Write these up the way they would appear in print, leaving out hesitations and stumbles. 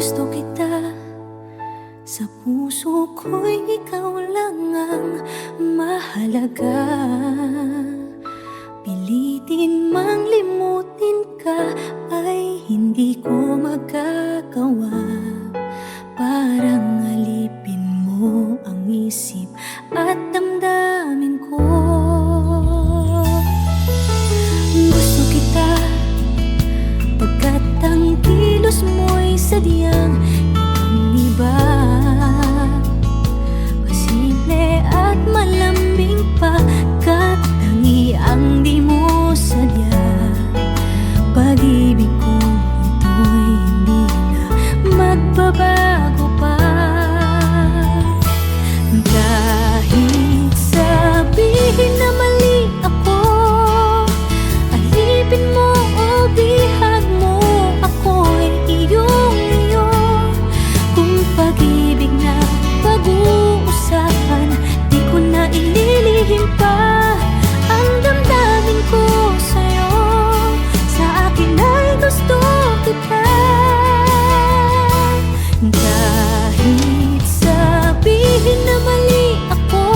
Gusto kita, sa puso ko'y ikaw lang ang mahalaga. Pilitin mang limutin ka ay hindi ko magagawa. Parang alipin mo ang isip at damdamin ko. Gusto kita pagkat ang kilos mo'y sadyang ibang-iba. Masimple at malambing pa, kat tangi ang di mo sadya. Pag-ibig ko ito'y hindi na magbabago pa. Kahit sabihin na mali ako, alipin mo o bihag mo, ako'y iyong-iyo. Kung pag-ibig na pag-uusapan, di ko na ililihim pa ang damdamin ko sa'yo. Sa akin ay gusto kita. Kahit sabihin na mali ako,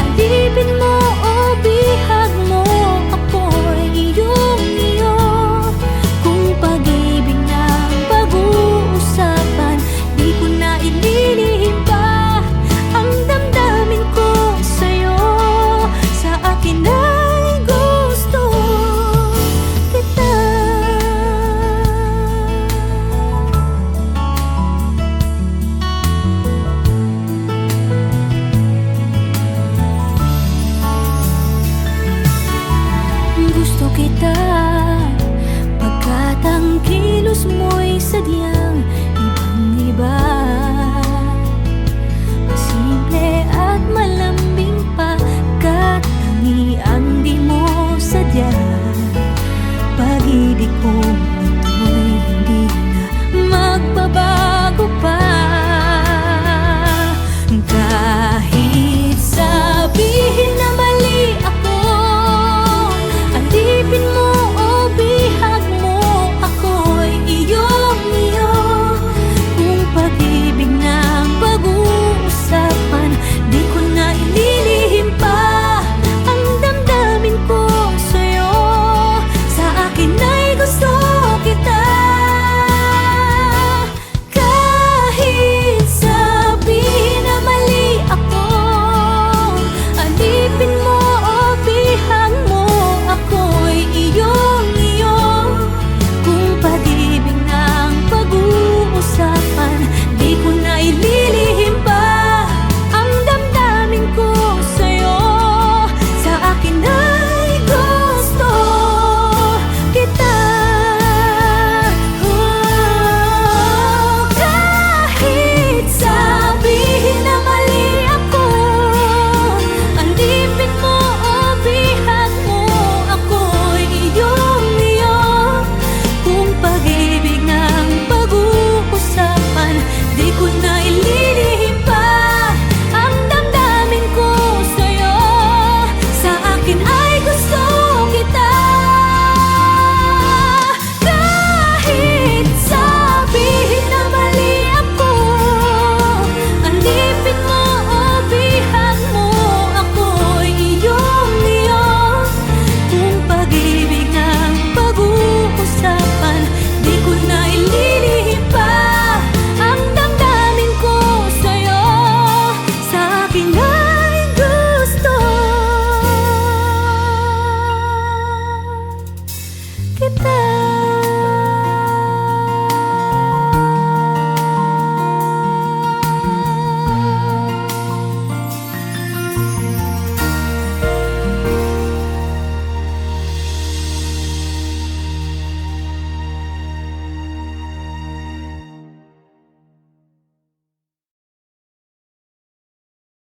alipin mo o bihag mo, ako'y iyong-iyo. Kung pag-ibig na pag-uusapan, di ko na ililihim pa ang damdamin ko sa'yo. Sa akin ay gusto kita. Gusto kita pagkat ang kilos mo'y sadyang ibang-iba. Masimple at malambing pa, kat tangi ang di mo sadya. Pag-ibig ko ito'y hindi na magbabago pa. Kahit sabihin na mali ako, alipin mo o bihag mo, ako'y iyong-iyo. Kung pag-ibig na pag-uusapan, di ko na ililihim pa ang damdamin ko sa'yo. Sa akin ay gusto kita. Kahit sabihin na mali ako, alipin mo o bihag mo, ako'y iyong-iyo. Kung pag-ibig na pag-uusapan, di ko na ililihim pa ang damdamin ko sa'yo. Sa akin ay gusto kita. Kahit sabihin na mali ako, alipin mo o bihag mo, ako'y iyong-iyo. Kung pag-ibig ng pag-uusapan, di ko na ililihim pa ang damdamin ko sa'yo. Sa akin ay gusto kita. Kahit sabihin na mali ako, alipin mo o bihag mo, ako'y iyong-iyo. Kung pag-ibig ng pag-uusapan, di ko na ililihim pa ang damdamin ko sa'yo. Sa akin ay gusto kita.